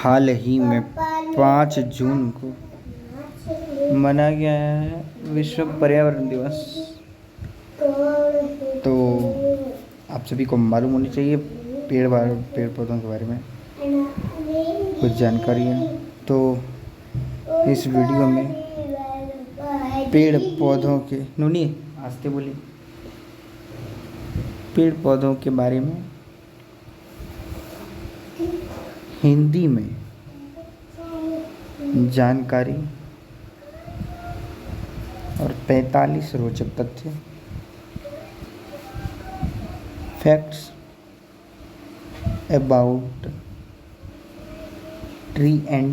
हाल ही में 5 जून को मनाया गया है विश्व पर्यावरण दिवस। तो आप सभी को मालूम होनी चाहिए पेड़ पौधों के बारे में कुछ जानकारी है। तो इस वीडियो में पेड़ पौधों के नूनी आस्ते बोली पेड़ पौधों के बारे में हिंदी में जानकारी और 45 रोचक तथ्य, facts about tree and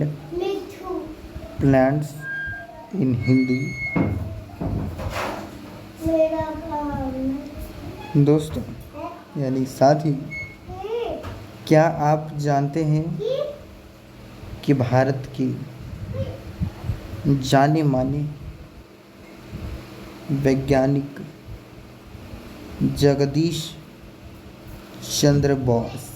plants in Hindi. दोस्तों यानी साथी, क्या आप जानते हैं कि भारत के जाने माने वैज्ञानिक जगदीश चंद्र बोस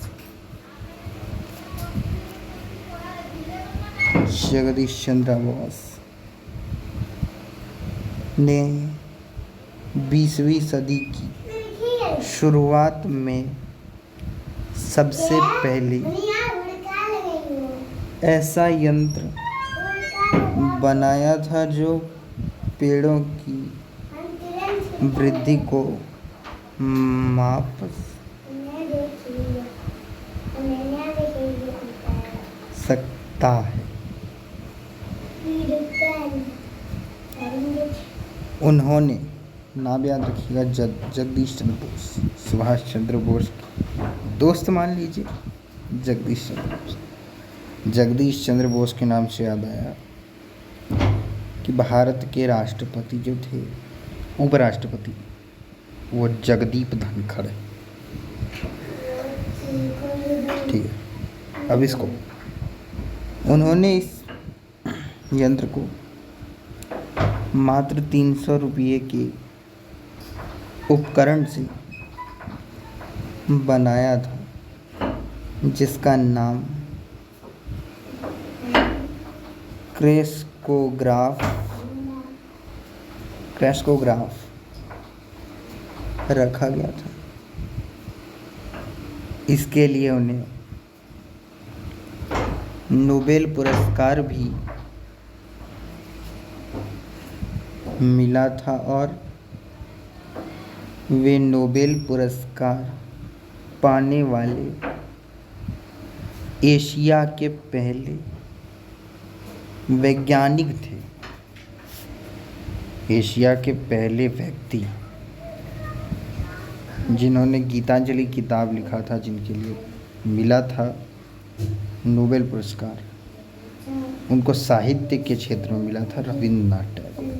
ने 20वीं सदी की शुरुआत में सबसे पहले ऐसा यंत्र बनाया था जो पेड़ों की वृद्धि को माप सकता है। उन्होंने नाम याद रखिएगा, जगदीश चंद्र बोस, सुभाष चंद्र बोस दोस्त मान लीजिए, जगदीश चंद्र बोस के नाम से याद आया कि भारत के राष्ट्रपति जो थे, उपराष्ट्रपति, वो जगदीप धनखड़ है। ठीक है, अब इसको उन्होंने इस यंत्र को मात्र 300 रुपये के उपकरण से बनाया था, जिसका नाम क्रेस्कोग्राफ रखा गया था। इसके लिए उन्हें नोबेल पुरस्कार भी मिला था और वे नोबेल पुरस्कार पाने वाले एशिया के पहले वैज्ञानिक थे, एशिया के पहले व्यक्ति जिन्होंने गीतांजलि किताब लिखा था, जिनके लिए मिला था नोबेल पुरस्कार। उनको साहित्य के क्षेत्र में मिला था, रविंद्रनाथ टैगोर।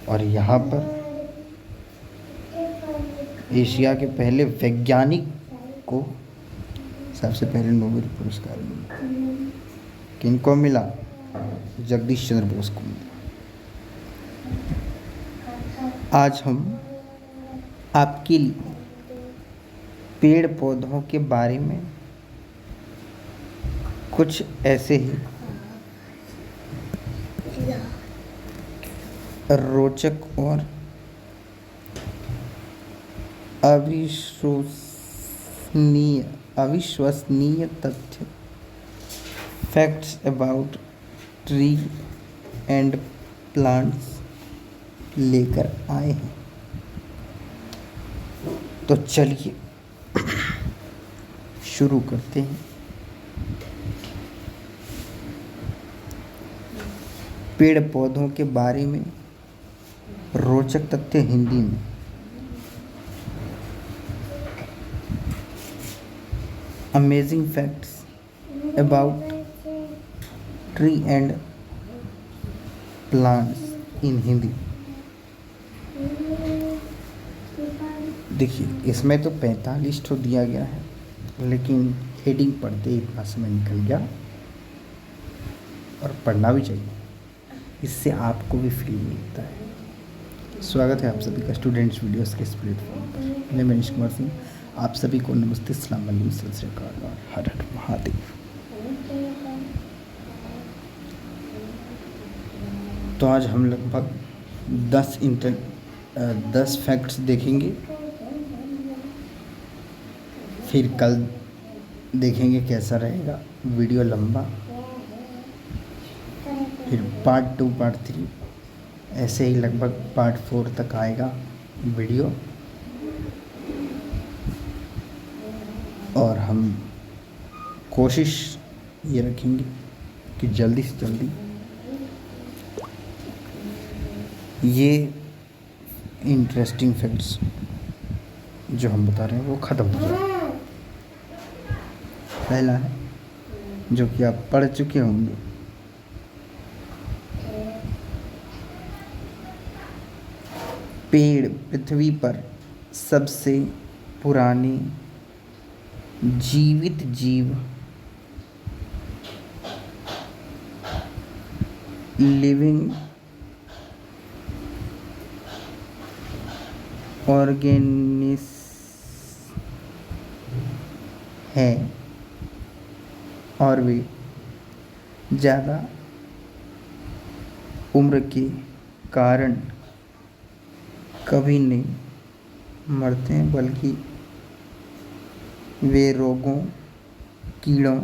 और यहाँ पर एशिया के पहले वैज्ञानिक को सबसे पहले नोबेल पुरस्कार मिला। किनको मिला? जगदीश चंद्र बोस को मिला। आज हम आपके लिए पेड़ पौधों के बारे में कुछ ऐसे ही रोचक और अविश्वसनीय तथ्य, facts about tree and plants लेकर आए हैं। तो चलिए शुरू करते हैं। पेड़ पौधों के बारे में रोचक तथ्य हिंदी में। Amazing facts about tree and plants in Hindi. देखिए, इसमें तो 45 तो दिया गया है, लेकिन हेडिंग पढ़ते ही इतना समय निकल गया, और पढ़ना भी चाहिए, इससे आपको भी फील मिलता है। स्वागत है आप सभी का स्टूडेंट्स वीडियोस के इस प्लेटफॉर्म पर। मैं मनीष कुमार सिंह, आप सभी को नमस्ते, अस्सलाम वालेकुम, सत श्री अकाल और हर हर महादेव। तो आज हम लगभग 10 फैक्ट्स देखेंगे, फिर कल देखेंगे कैसा रहेगा, वीडियो लंबा, फिर पार्ट 2 पार्ट 3 ऐसे ही लगभग पार्ट 4 तक आएगा वीडियो। और हम कोशिश ये रखेंगे कि जल्दी से जल्दी ये इंटरेस्टिंग फैक्ट्स जो हम बता रहे हैं वो ख़त्म हो जाए। पहला है जो कि आप पढ़ चुके होंगे, पेड़ पृथ्वी पर सबसे पुराने जीवित जीव लिविंग ऑर्गेनिस है और वे ज़्यादा उम्र के कारण कभी नहीं मरते हैं, बल्कि वे रोगों, कीड़ों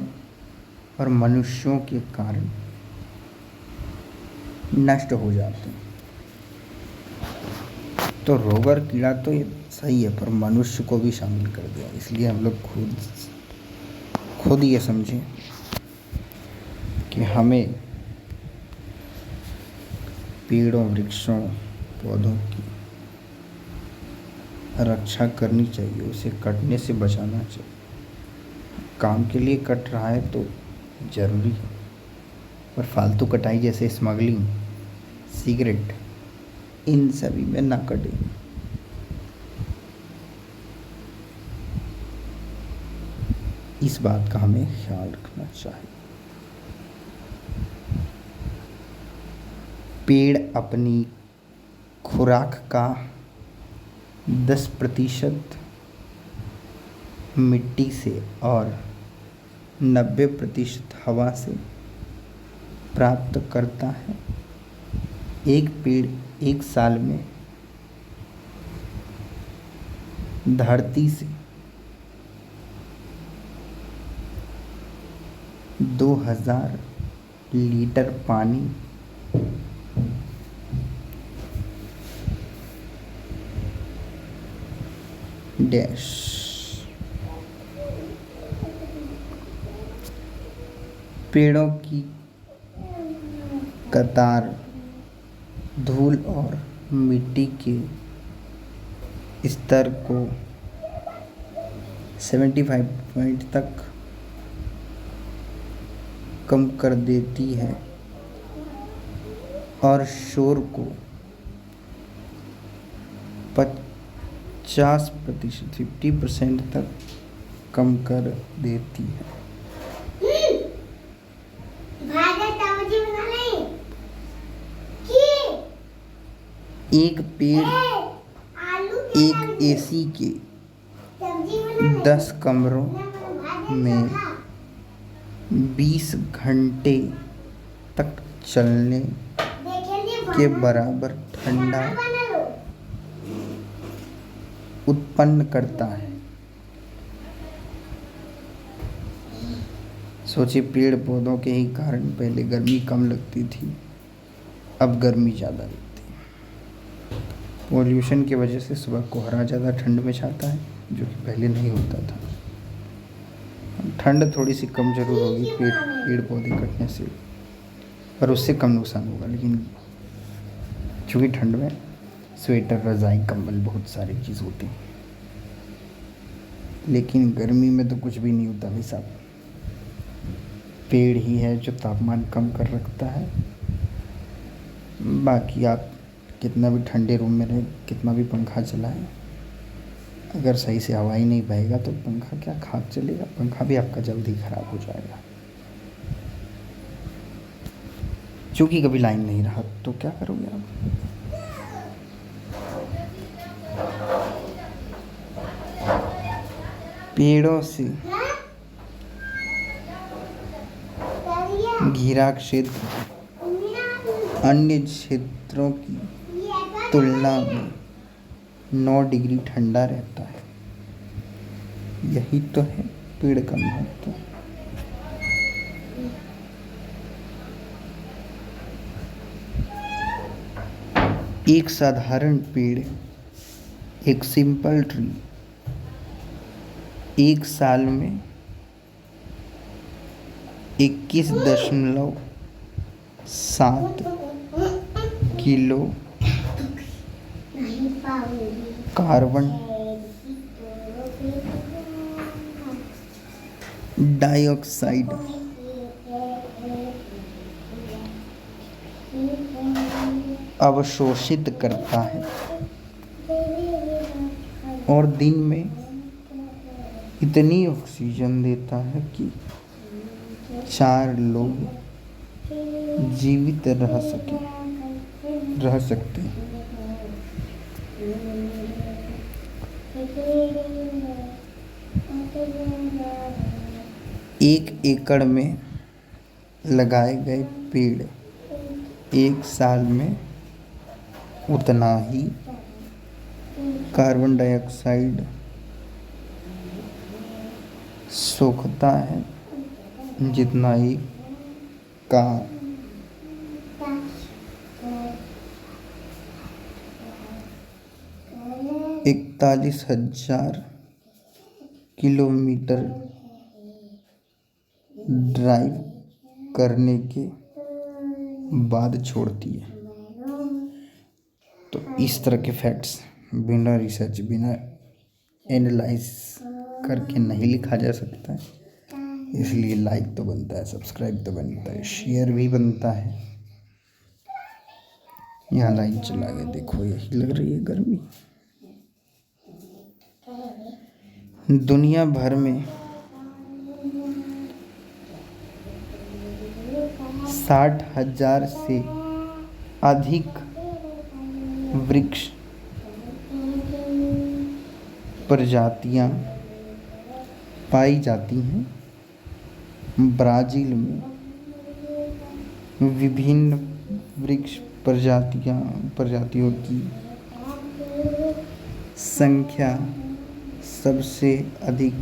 और मनुष्यों के कारण नष्ट हो जाते हैं। तो रोग और कीड़ा तो ये सही है, पर मनुष्य को भी शामिल कर दिया, इसलिए हम लोग खुद ये समझें कि हमें पेड़ों, वृक्षों, पौधों की रक्षा करनी चाहिए, उसे कटने से बचाना चाहिए। काम के लिए कट रहा है तो ज़रूरी है, पर फालतू कटाई जैसे स्मगलिंग, सिगरेट, इन सभी में ना कटे। इस बात का हमें ख्याल रखना चाहिए। पेड़ अपनी खुराक का 10% मिट्टी से और 90% हवा से प्राप्त करता है। एक पेड़ एक साल में धरती से 2000 लीटर पानी पेड़ों की कतार धूल और मिट्टी के स्तर को 75 पॉइंट तक कम कर देती है और शोर को 50% तक कम कर देती है। एक पेड़ एक एसी के 10 कमरों में 20 घंटे तक चलने के बराबर ठंडा उत्पन्न करता है। सोचिए, पेड़ पौधों के ही कारण पहले गर्मी कम लगती थी, अब गर्मी ज़्यादा लगती है। पॉल्यूशन की वजह से सुबह कोहरा ज़्यादा ठंड में छाता है, जो कि पहले नहीं होता था। ठंड थोड़ी सी कम जरूर होगी पेड़ पौधे कटने से, पर उससे कम नुकसान होगा। लेकिन चूँकि ठंड में स्वेटर, रज़ाई, कंबल बहुत सारी चीज़ होती हैं, लेकिन गर्मी में तो कुछ भी नहीं होता भाई साहब। पेड़ ही है जो तापमान कम कर रखता है। बाकी आप कितना भी ठंडे रूम में रहें, कितना भी पंखा चलाएं, अगर सही से हवा ही नहीं बहेगा तो पंखा क्या खाक चलेगा। पंखा भी आपका जल्दी ख़राब हो जाएगा। क्योंकि कभी लाइन नहीं रहा तो क्या करोगे आप। पेड़ों से घिरा क्षेत्र अन्य क्षेत्रों की तुलना में 9 डिग्री ठंडा रहता है। यही तो है पेड़ का महत्व। एक साधारण पेड़, एक सिंपल ट्री, एक साल में 21.7 किलो कार्बन डाइऑक्साइड अवशोषित करता है और दिन में इतनी ऑक्सीजन देता है कि 4 लोग जीवित रह सकते हैं। एक एकड़ में लगाए गए पेड़ एक साल में उतना ही कार्बन डाइऑक्साइड सोखता है जितना एक कार। 41,000 किलोमीटर ड्राइव करने के बाद छोड़ती है। तो इस तरह के फैक्ट्स बिना रिसर्च, बिना एनालाइज करके नहीं लिखा जा सकता है। इसलिए लाइक तो बनता है, सब्सक्राइब तो बनता है, शेयर भी बनता है। यहाँ लाइन चला गया, देखो यही लग रही है गर्मी। दुनिया भर में 60,000 से अधिक वृक्ष प्रजातियां पाई जाती हैं। ब्राज़ील में विभिन्न वृक्ष प्रजातियों की संख्या सबसे अधिक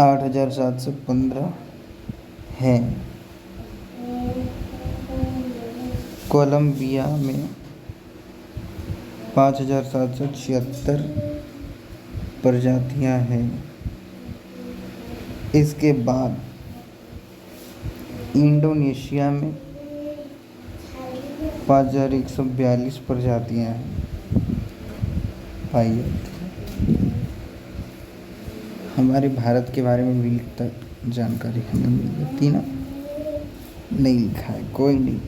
8,715 है। कोलंबिया में 5,776 प्रजातियां हैं। इसके बाद इंडोनेशिया में 5,142 प्रजातियां हैं पाई जाती हैं। हमारे भारत के बारे में भी तक जानकारी हमें मिल जाती ना। नहीं लिखा है, कोई नहीं,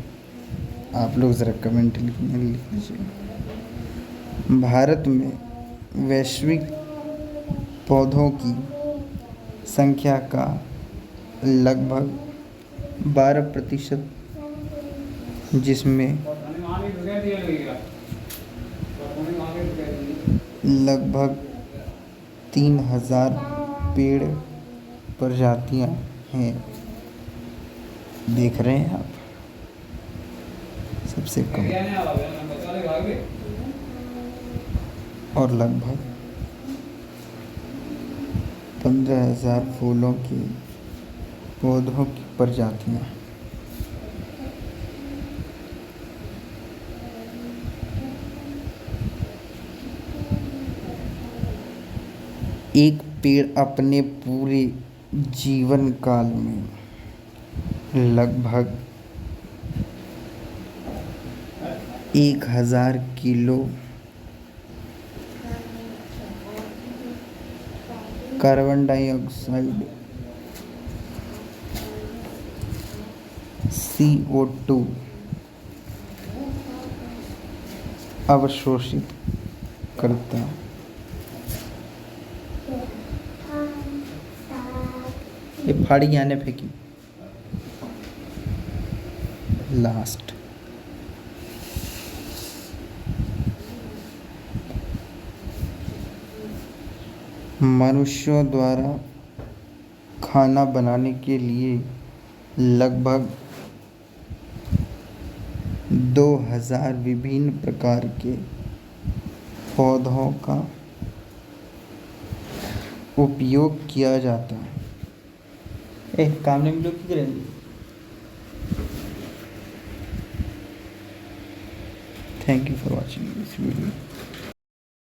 आप लोग ज़रा कमेंट लिख दीजिए। भारत में वैश्विक पौधों की संख्या का लगभग 12%, जिसमें लगभग 3,000 पेड़ प्रजातियां हैं। देख रहे हैं आप, सबसे कम। और लगभग 15,000 फूलों के पौधों की प्रजातियां। एक पेड़ अपने पूरे जीवन काल में लगभग 1,000 किलो कार्बन डाइऑक्साइड CO2 अवशोषित करता है। ये फाड़ी आने फेंकी लास्ट। मनुष्यों द्वारा खाना बनाने के लिए लगभग 2000 विभिन्न प्रकार के पौधों का उपयोग किया जाता है। काम नहीं लोग की करेंगे। Thank you for watching this video.